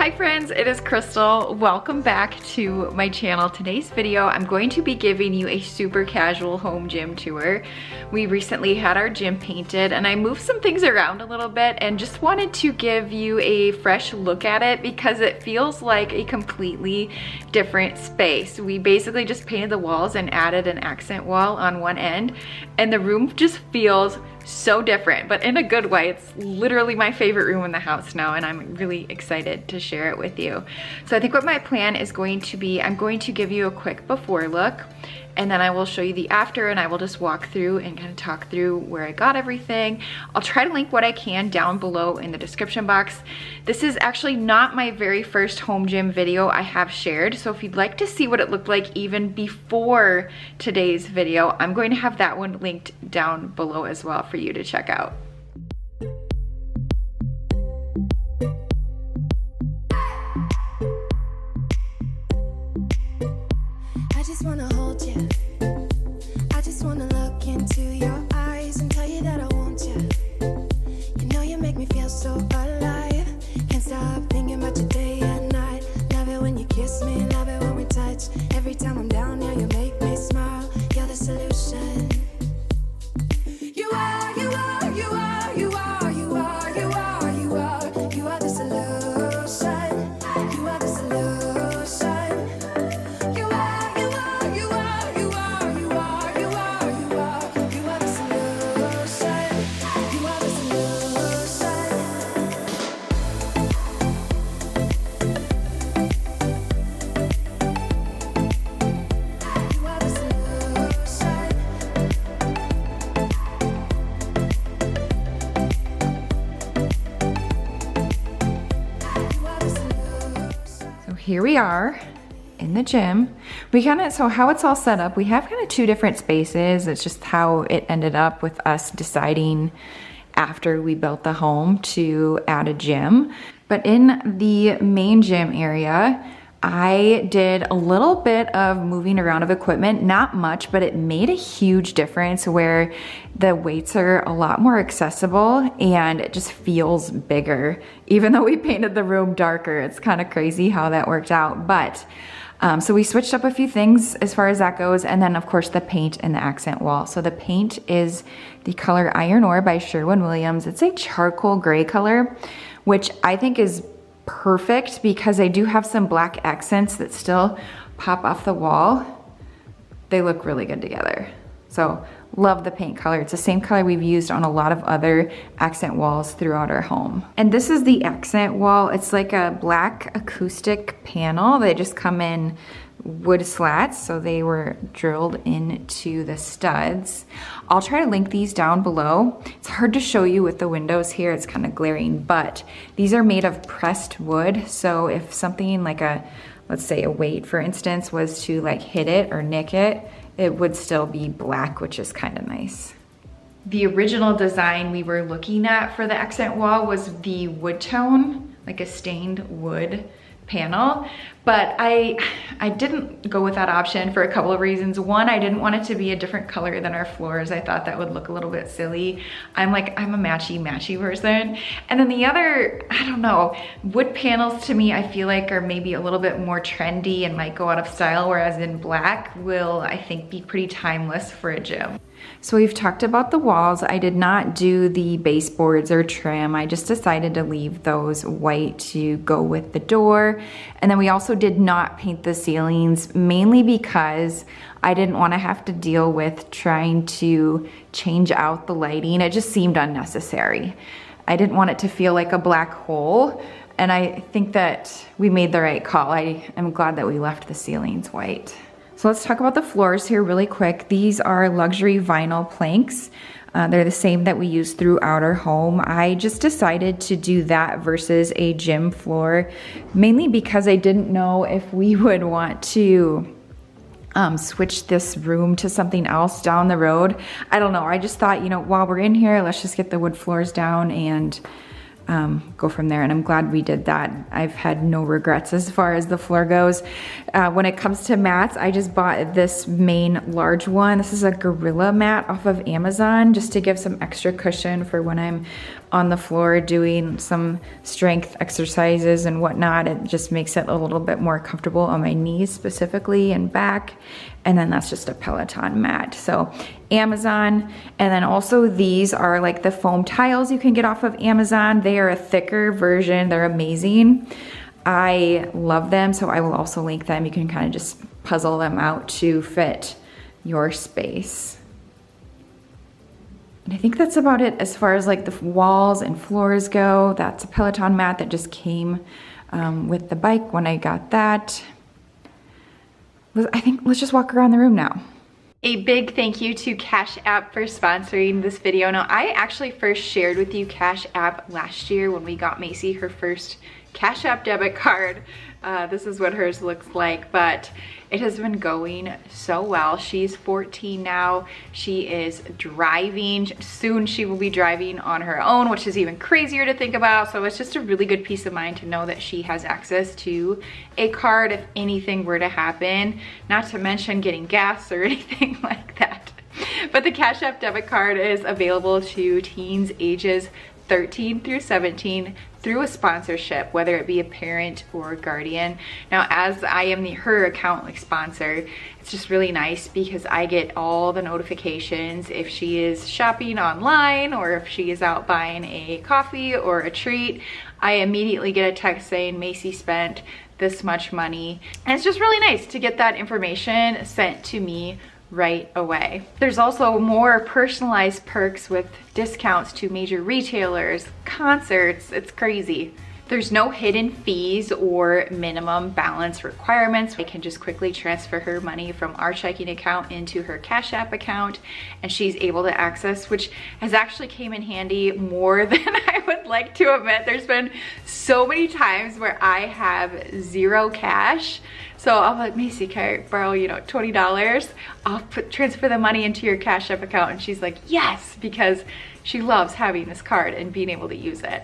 Hi friends, it is Crystal. Welcome back to my channel. Today's video, I'm going to be giving you a super casual home gym tour. We recently had our gym painted and I moved some things around a little bit and just wanted to give you a fresh look at it because it feels like a completely different space. We basically just painted the walls and added an accent wall on one end and the room just feels so different, but in a good way. It's literally my favorite room in the house now and I'm really excited to share it with you. So I think what my plan is going to be, I'm going to give you a quick before look and then I will show you the after and I will just walk through and kind of talk through where I got everything. I'll try to link what I can down below in the description box. This is actually not my very first home gym video I have shared, so if you'd like to see what it looked like even before today's video, I'm going to have that one linked down below as well for you to check out. I just wanna hold you. I just wanna look into your eyes and tell you that I want you. You know you make me feel so alive. Can't stop thinking about you day and night. Love it when you kiss me, love it when we touch. Every time I'm down, yeah, you make me smile. You're the solution. You are, you are, you are, you are, you are, you are, you are. You are the solution. You are the solution. You are, you are, you are, you are, you are, you are, you are. You are the solution. You are the solution. You are the solution. You are the solution. So here we are in the gym. So how it's all set up, we have kind of two different spaces. It's just how it ended up with us deciding after we built the home to add a gym. But in the main gym area, I did a little bit of moving around of equipment, not much, but it made a huge difference where the weights are a lot more accessible and it just feels bigger. Even though we painted the room darker, it's kind of crazy how that worked out. But so we switched up a few things as far as that goes. And then of course the paint and the accent wall. So the paint is the color Iron Ore by Sherwin. It's a charcoal gray color, which I think is perfect because I do have some black accents that still pop off the wall. They look really good together. So love the paint color. It's the same color we've used on a lot of other accent walls throughout our home. And this is the accent wall. It's like a black acoustic panel. They just come in wood slats, so they were drilled into the studs. I'll try to link these down below. It's hard to show you with the windows here, it's kind of glaring, but these are made of pressed wood, so if something like let's say a weight for instance was to like hit it or nick it, it would still be black, which is kind of nice. The original design we were looking at for the accent wall was the wood tone, like a stained wood panel, but I didn't go with that option for a couple of reasons. One, I didn't want it to be a different color than our floors. I thought that would look a little bit silly. I'm a matchy person. And then the other, I don't know, wood panels to me I feel like are maybe a little bit more trendy and might go out of style, whereas in black will, I think, be pretty timeless for a gym. So we've talked about the walls. I did not do the baseboards or trim. I just decided to leave those white to go with the door. And then we also did not paint the ceilings, mainly because I didn't want to have to deal with trying to change out the lighting. It just seemed unnecessary. I didn't want it to feel like a black hole. And I think that we made the right call. I am glad that we left the ceilings white. So let's talk about the floors here really quick. These are luxury vinyl planks. They're the same that we use throughout our home. I just decided to do that versus a gym floor, mainly because I didn't know if we would want to switch this room to something else down the road. I don't know, I just thought, you know, while we're in here, let's just get the wood floors down and go from there. And I'm glad we did that. I've had no regrets as far as the floor goes. When it comes to mats, I just bought this main large one. This is a Gorilla mat off of Amazon, just to give some extra cushion for when I'm on the floor doing some strength exercises and whatnot. It just makes it a little bit more comfortable on my knees specifically and back. And then that's just a Peloton mat. So Amazon. And then also these are like the foam tiles you can get off of Amazon. They are a thicker version. They're amazing. I love them. So I will also link them. You can kind of just puzzle them out to fit your space. And I think that's about it as far as like the walls and floors go. That's a Peloton mat that just came with the bike when I got that. I think let's just walk around the room now. A big thank you to Cash App for sponsoring this video. Now, I actually first shared with you Cash App last year when we got Macy her first Cash App debit card. This is what hers looks like, but it has been going so well. She's 14 now. She is driving. Soon she will be driving on her own, which is even crazier to think about. So it's just a really good peace of mind to know that she has access to a card if anything were to happen, not to mention getting gas or anything like that. But the Cash App debit card is available to teens ages 13 through 17 through a sponsorship, whether it be a parent or a guardian. Now, as I am her account sponsor, it's just really nice because I get all the notifications if she is shopping online or if she is out buying a coffee or a treat. I immediately get a text saying Macy spent this much money, and it's just really nice to get that information sent to me right away. There's also more personalized perks with discounts to major retailers, concerts. It's crazy. There's no hidden fees or minimum balance requirements. I can just quickly transfer her money from our checking account into her Cash App account, and she's able to access, which has actually came in handy more than I would like to admit. There's been so many times where I have zero cash. So I'm like, Macy, can I borrow, $20? I'll transfer the money into your Cash App account. And she's like, yes, because she loves having this card and being able to use it.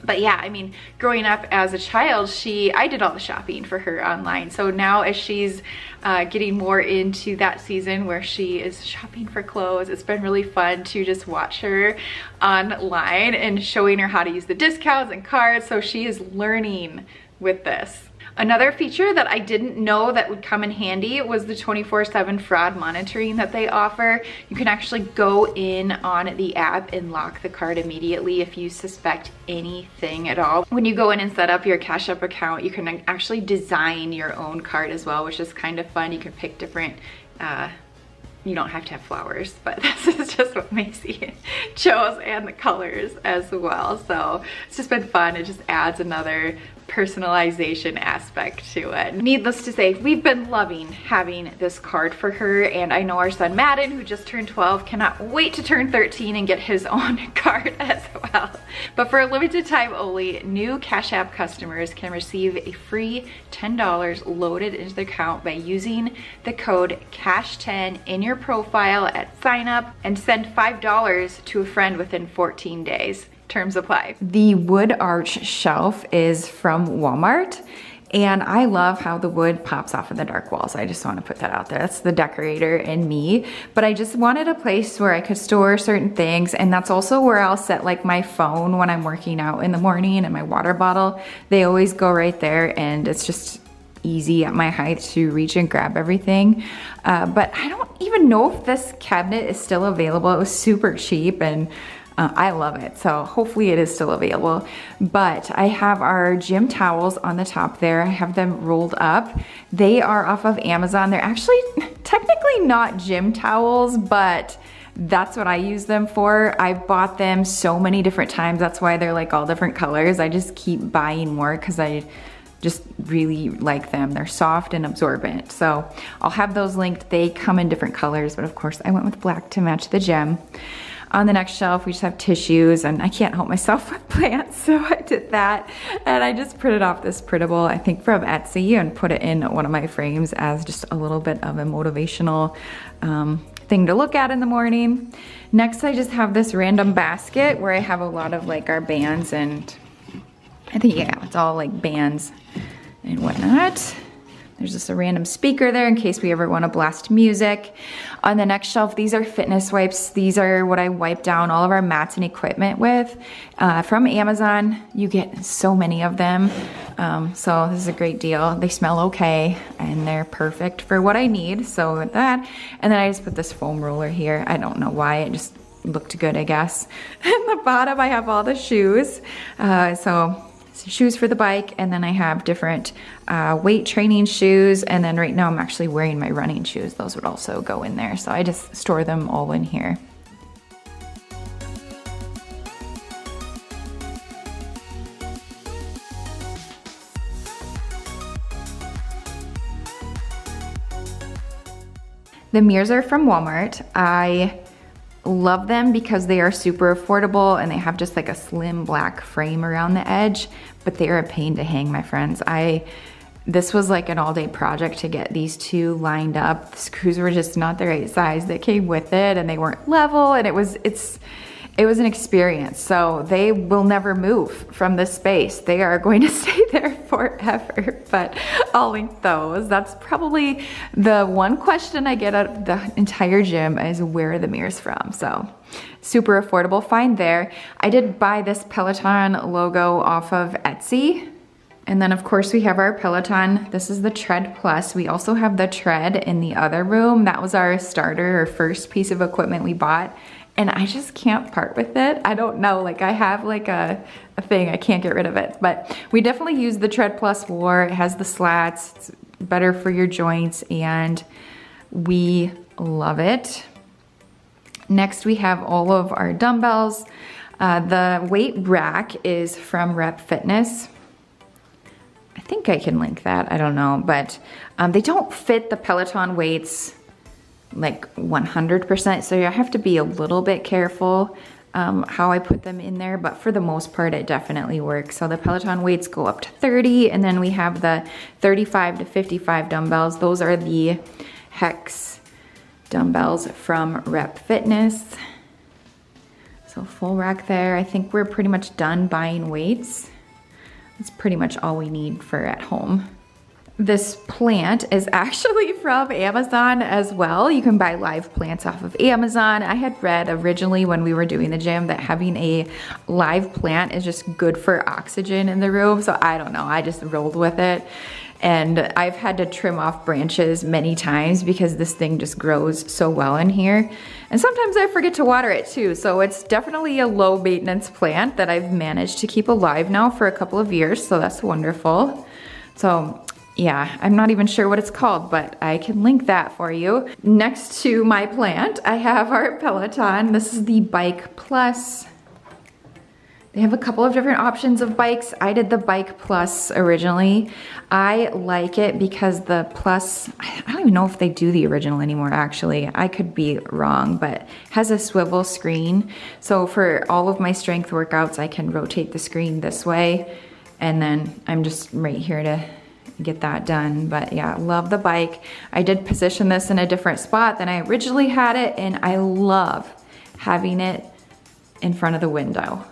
But yeah, I mean, growing up as a child, I did all the shopping for her online. So now as she's getting more into that season where she is shopping for clothes, it's been really fun to just watch her online and showing her how to use the discounts and cards. So she is learning with this. Another feature that I didn't know that would come in handy was the 24/7 fraud monitoring that they offer. You can actually go in on the app and lock the card immediately if you suspect anything at all. When you go in and set up your Cash App account, you can actually design your own card as well, which is kind of fun. You can pick different you don't have to have flowers, but this is just what Macy chose, and the colors as well. So it's just been fun. It just adds another personalization aspect to it. Needless to say, we've been loving having this card for her, and I know our son Madden, who just turned 12, cannot wait to turn 13 and get his own card as well. But for a limited time only, new Cash App customers can receive a free $10 loaded into their account by using the code CASH10 in your profile at sign up, and send $5 to a friend within 14 days. Terms apply. The wood arch shelf is from Walmart, and I love how the wood pops off of the dark walls. I just want to put that out there. That's the decorator in me, but I just wanted a place where I could store certain things, and that's also where I'll set like my phone when I'm working out in the morning, and my water bottle. They always go right there, and it's just easy at my height to reach and grab everything. But I don't even know if this cabinet is still available. It was super cheap, and I love it, so hopefully it is still available. But I have our gym towels on the top there. I have them rolled up. They are off of Amazon. They're actually technically not gym towels, but that's what I use them for. I bought them so many different times. That's why they're like all different colors. I just keep buying more because I just really like them. They're soft and absorbent. So I'll have those linked. They come in different colors, but of course I went with black to match the gym. On the next shelf, we just have tissues, and I can't help myself with plants, so I did that. And I just printed off this printable, I think from Etsy, and put it in one of my frames as just a little bit of a motivational thing to look at in the morning. Next, I just have this random basket where I have a lot of like our bands, and I think, yeah, it's all like bands and whatnot. There's just a random speaker there in case we ever want to blast music. On the next shelf, these are fitness wipes. These are what I wipe down all of our mats and equipment with. From Amazon, you get so many of them. So this is a great deal. They smell okay and they're perfect for what I need. So with that, and then I just put this foam roller here. I don't know why, it just looked good, I guess. In the bottom, I have all the shoes. So shoes for the bike, and then I have different weight training shoes, and then right now I'm actually wearing my running shoes. Those would also go in there, so I just store them all in here. The mirrors are from Walmart. I love them because they are super affordable and they have just like a slim black frame around the edge, but they are a pain to hang, my friends. This was like an all-day project to get these two lined up. The screws were just not the right size that came with it, and they weren't level, and it was an experience. So they will never move from this space. They are going to stay there forever, but I'll link those. That's probably the one question I get out of the entire gym is where are the mirrors from? So super affordable find there. I did buy this Peloton logo off of Etsy. And then of course we have our Peloton. This is the Tread Plus. We also have the Tread in the other room. That was our starter or first piece of equipment we bought. And I just can't part with it. I don't know, like I have like a thing, I can't get rid of it. But we definitely use the Tread Plus more. It has the slats, it's better for your joints, and we love it. Next we have all of our dumbbells. The weight rack is from Rep Fitness. I think I can link that, I don't know, but they don't fit the Peloton weights like 100%, so you have to be a little bit careful how I put them in there, but for the most part it definitely works. So the Peloton weights go up to 30, and then we have the 35 to 55 dumbbells. Those are the Hex dumbbells from Rep Fitness. So full rack there. I think we're pretty much done buying weights. That's pretty much all we need for at home. This plant is actually from Amazon as well. You can buy live plants off of Amazon. I had read originally when we were doing the gym that having a live plant is just good for oxygen in the room. So I don't know, I just rolled with it. And I've had to trim off branches many times because this thing just grows so well in here. And sometimes I forget to water it too. So it's definitely a low maintenance plant that I've managed to keep alive now for a couple of years. So that's wonderful. So yeah, I'm not even sure what it's called, but I can link that for you. Next to my plant, I have our Peloton. This is the Bike Plus. They have a couple of different options of bikes. I did the Bike Plus originally. I like it because the Plus, I don't even know if they do the original anymore actually. I could be wrong, but has a swivel screen. So for all of my strength workouts, I can rotate the screen this way, and then I'm just right here to get that done. But yeah, love the bike. I did position this in a different spot than I originally had it, and I love having it in front of the window.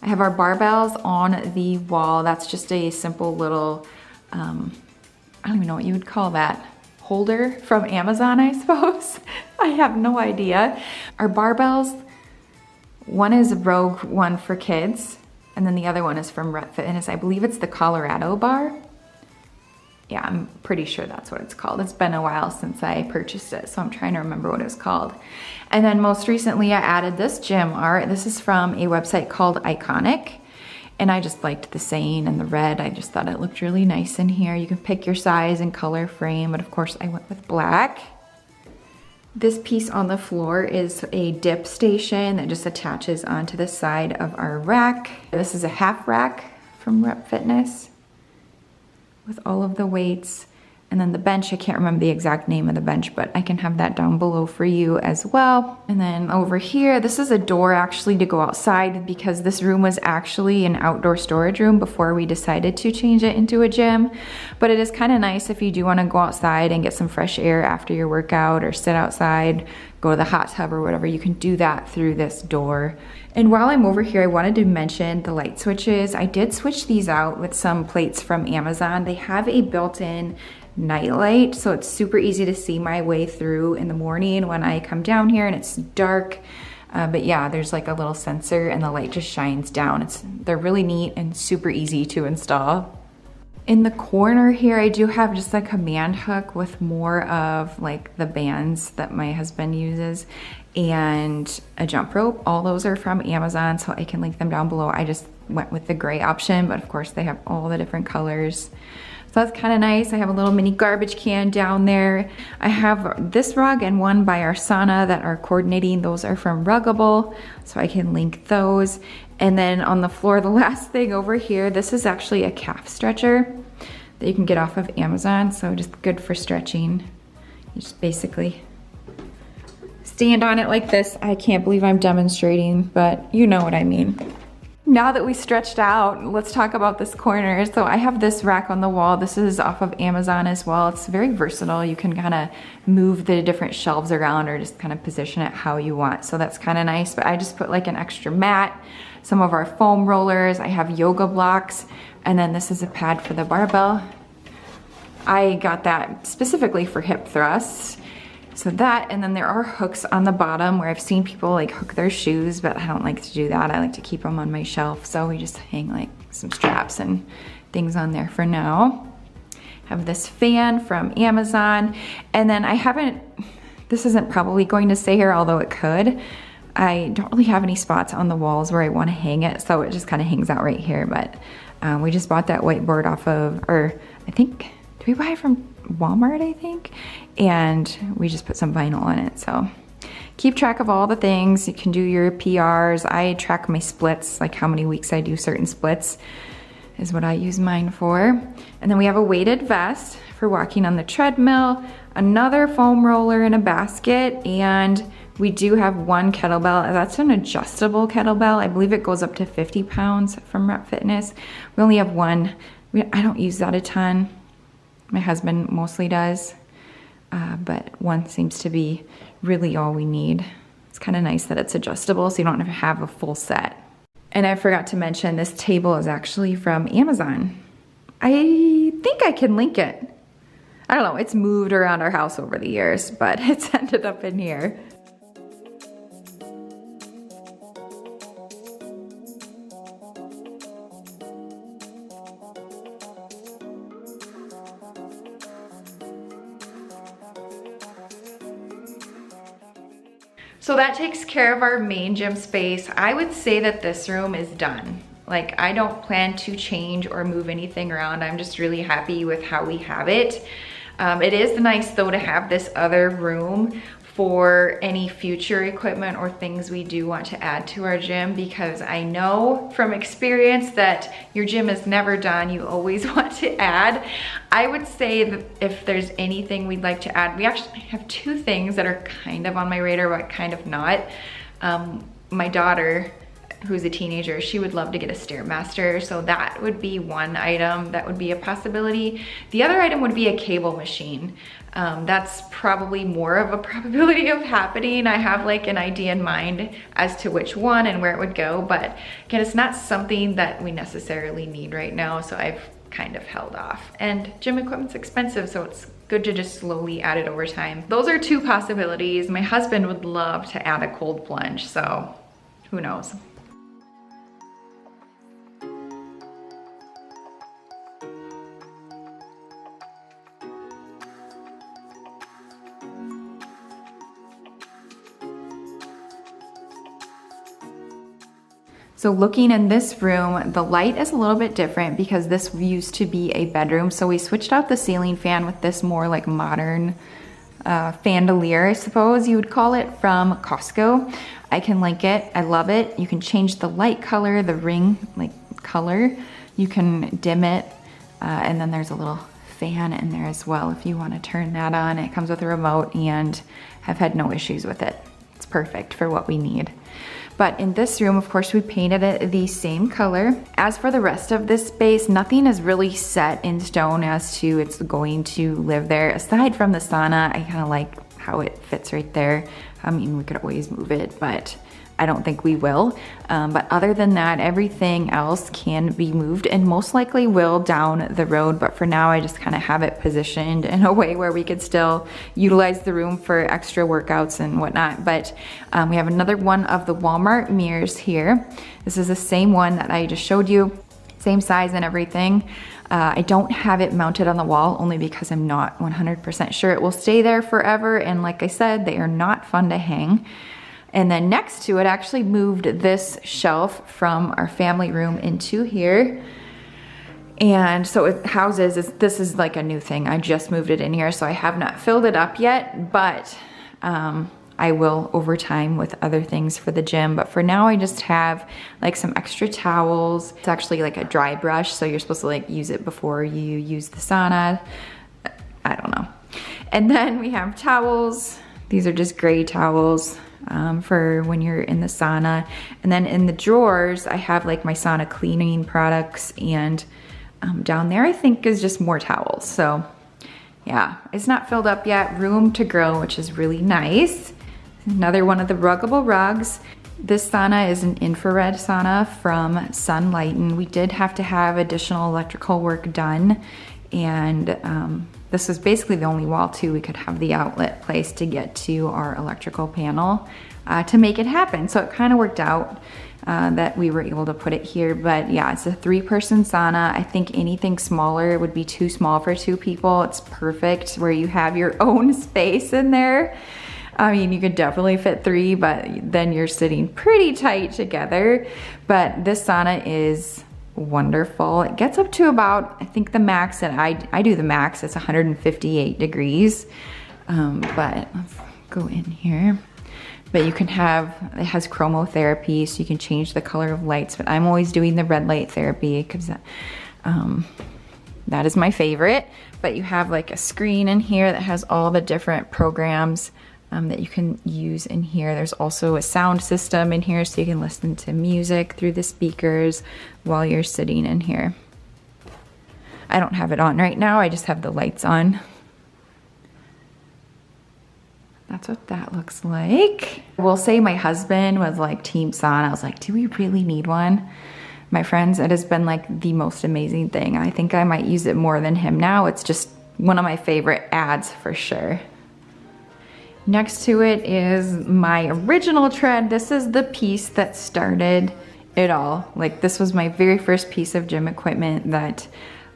I have our barbells on the wall. That's just a simple little, I don't even know what you would call that, holder from Amazon, I suppose. I have no idea. Our barbells, one is a Rogue one for kids, and then the other one is from Rep Fitness. I believe it's the Colorado bar. Yeah, I'm pretty sure that's what it's called. It's been a while since I purchased it, so I'm trying to remember what it's called. And then most recently I added this gym art. This is from a website called Iconic, and I just liked the saying and the red. I just thought it looked really nice in here. You can pick your size and color frame, but of course I went with black. This piece on the floor is a dip station that just attaches onto the side of our rack. This is a half rack from Rep Fitness with all of the weights. And then the bench, I can't remember the exact name of the bench, but I can have that down below for you as well. And then over here, this is a door actually to go outside because this room was actually an outdoor storage room before we decided to change it into a gym. But it is kind of nice if you do want to go outside and get some fresh air after your workout or sit outside, go to the hot tub or whatever, you can do that through this door. And while I'm over here, I wanted to mention the light switches. I did switch these out with some plates from Amazon. They have a built-in night light, so it's super easy to see my way through in the morning when I come down here and it's dark. But yeah, there's like a little sensor and the light just shines down. They're really neat and super easy to install. In the corner here, I do have just a command hook with more of like the bands that my husband uses and a jump rope. All those are from Amazon, so I can link them down below. I just went with the gray option, but of course they have all the different colors. So that's kind of nice. I have a little mini garbage can down there. I have this rug and one by our sauna that are coordinating. Those are from Ruggable, so I can link those. And then on the floor, the last thing over here, this is actually a calf stretcher that you can get off of Amazon. So just good for stretching. You just basically stand on it like this. I can't believe I'm demonstrating, but you know what I mean. Now that we stretched out, let's talk about this corner. So I have this rack on the wall. This is off of Amazon as well. It's very versatile. You can kind of move the different shelves around or just kind of position it how you want. So that's kind of nice, but I just put like an extra mat, some of our foam rollers. I have yoga blocks, and then this is a pad for the barbell. I got that specifically for hip thrusts. So that, and then there are hooks on the bottom where I've seen people like hook their shoes, but I don't like to do that. I like to keep them on my shelf. So we just hang like some straps and things on there for now. Have this fan from Amazon. And then this isn't probably going to stay here, although it could. I don't really have any spots on the walls where I want to hang it. So it just kind of hangs out right here. But we just bought that whiteboard off of, or I think, did we buy it from Walmart, I think? And we just put some vinyl on it. So keep track of all the things. You can do your PRs. I track my splits, like how many weeks I do certain splits is what I use mine for. And then we have a weighted vest for walking on the treadmill, another foam roller in a basket, and we do have one kettlebell. That's an adjustable kettlebell. I believe it goes up to 50 pounds from Rep Fitness. We only have one. I don't use that a ton. My husband mostly does, but one seems to be really all we need. It's kind of nice that it's adjustable so you don't have a full set. And I forgot to mention this table is actually from Amazon. I think I can link it. I don't know, it's moved around our house over the years, but it's ended up in here. So that takes care of our main gym space. I would say that this room is done. Like, I don't plan to change or move anything around. I'm just really happy with how we have it. It is nice though to have this other room for any future equipment or things we do want to add to our gym, because I know from experience that your gym is never done. You always want to add. I would say that if there's anything we'd like to add, we actually have two things that are kind of on my radar, but kind of not. My daughter, who's a teenager, she would love to get a Stairmaster, so that would be one item that would be a possibility. The other item would be a cable machine. That's probably more of a probability of happening. I have like an idea in mind as to which one and where it would go, but again, it's not something that we necessarily need right now, so I've kind of held off. And gym equipment's expensive, so it's good to just slowly add it over time. Those are two possibilities. My husband would love to add a cold plunge, so who knows? So looking in this room, the light is a little bit different because this used to be a bedroom. So we switched out the ceiling fan with this more like modern fandelier, I suppose you would call it, from Costco. I can link it, I love it. You can change the light color, the ring like color. You can dim it, and then there's a little fan in there as well if you want to turn that on. It comes with a remote and have had no issues with it. It's perfect for what we need. But in this room, of course, we painted it the same color. As for the rest of this space, nothing is really set in stone as to it's going to live there. Aside from the sauna, I kind of like how it fits right there. I mean, we could always move it, but I don't think we will. But other than that, everything else can be moved and most likely will down the road. But for now, I just kind of have it positioned in a way where we could still utilize the room for extra workouts and whatnot. But we have another one of the Walmart mirrors here. This is the same one that I just showed you, same size and everything. I don't have it mounted on the wall only because I'm not 100% sure it will stay there forever. And like I said, they are not fun to hang. And then next to it, actually moved this shelf from our family room into here. And so it houses, this is like a new thing. I just moved it in here, so I have not filled it up yet, but I will over time with other things for the gym. But for now, I just have like some extra towels. It's actually like a dry brush, so you're supposed to like use it before you use the sauna. I don't know. And then we have towels. These are just gray towels for when you're in the sauna. And then in the drawers, I have like my sauna cleaning products, and down there I think is just more towels. So yeah, it's not filled up yet. Room to grow, which is really nice. Another one of the ruggable rugs. This sauna is an infrared sauna from Sunlighten. We did have to have additional electrical work done, and this was basically the only wall too we could have the outlet placed to get to our electrical panel to make it happen. So it kind of worked out that we were able to put it here. But yeah, it's a 3-person sauna. I think anything smaller would be too small for 2 people. It's perfect where you have your own space in there. I mean, you could definitely fit 3, but then you're sitting pretty tight together. But this sauna is wonderful. It gets up to about, I think the max that I do the max, it's 158 degrees. But let's go in here. But you can have, it has chromotherapy, so you can change the color of lights. But I'm always doing the red light therapy because that is my favorite. But you have like a screen in here that has all the different programs that you can use in here. There's also a sound system in here, so you can listen to music through the speakers while you're sitting in here. I don't have it on right now, I just have the lights on. That's what that looks like. I will say my husband was like team sauna. I was like, do we really need one? My friends, it has been like the most amazing thing. I think I might use it more than him now. It's just one of my favorite ads for sure. Next to it is my original tread. This is the piece that started it all. Like, this was my very first piece of gym equipment that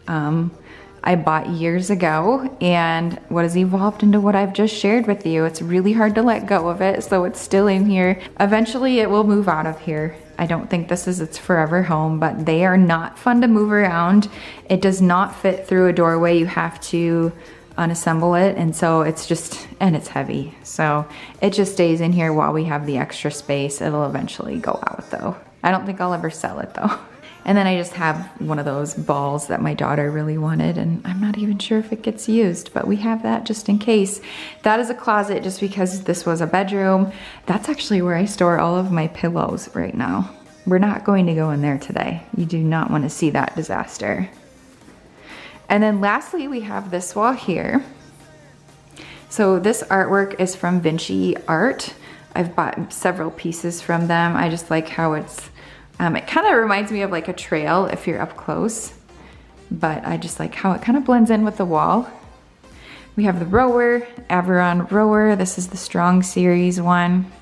I bought years ago, and what has evolved into what I've just shared with you. It's really hard to let go of it, so it's still in here. Eventually it will move out of here. I don't think this is its forever home, but they are not fun to move around. It does not fit through a doorway. You have to unassemble it, and so it's just, and it's heavy, so it just stays in here while we have the extra space. It'll eventually go out though. I don't think I'll ever sell it though. And then I just have one of those balls that my daughter really wanted, and I'm not even sure if it gets used, but we have that just in case. That is a closet just because this was a bedroom. That's actually where I store all of my pillows right now. We're not going to go in there today. You do not want to see that disaster. And then lastly, we have this wall here. So this artwork is from Vinci Art. I've bought several pieces from them. I just like how it's, it kind of reminds me of like a trail if you're up close, but I just like how it kind of blends in with the wall. We have the rower, Averon rower. This is the Strong Series one.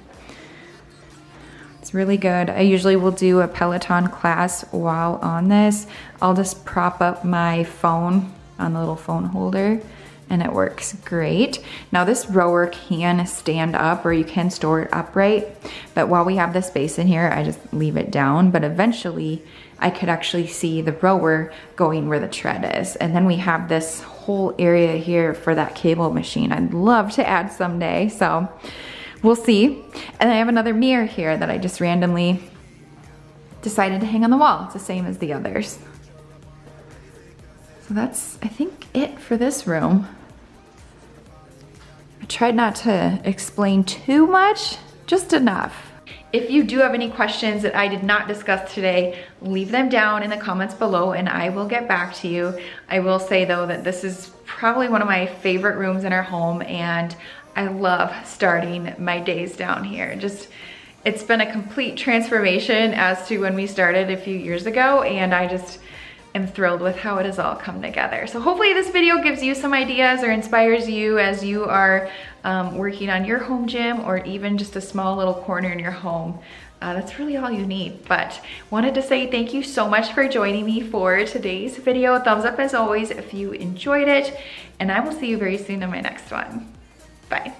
It's really good. I usually will do a Peloton class while on this. I'll just prop up my phone on the little phone holder and it works great. Now this rower can stand up, or you can store it upright, but while we have the space in here, I just leave it down. But eventually I could actually see the rower going where the tread is. And then we have this whole area here for that cable machine. I'd love to add someday, so we'll see. And I have another mirror here that I just randomly decided to hang on the wall. It's the same as the others. So that's, I think, it for this room. I tried not to explain too much, just enough. If you do have any questions that I did not discuss today, leave them down in the comments below and I will get back to you. I will say though that this is probably one of my favorite rooms in our home, and I love starting my days down here. Just, it's been a complete transformation as to when we started a few years ago, and I just am thrilled with how it has all come together. So hopefully this video gives you some ideas or inspires you as you are working on your home gym, or even just a small little corner in your home. That's really all you need. But wanted to say thank you so much for joining me for today's video. Thumbs up as always if you enjoyed it, and I will see you very soon in my next one. Bye.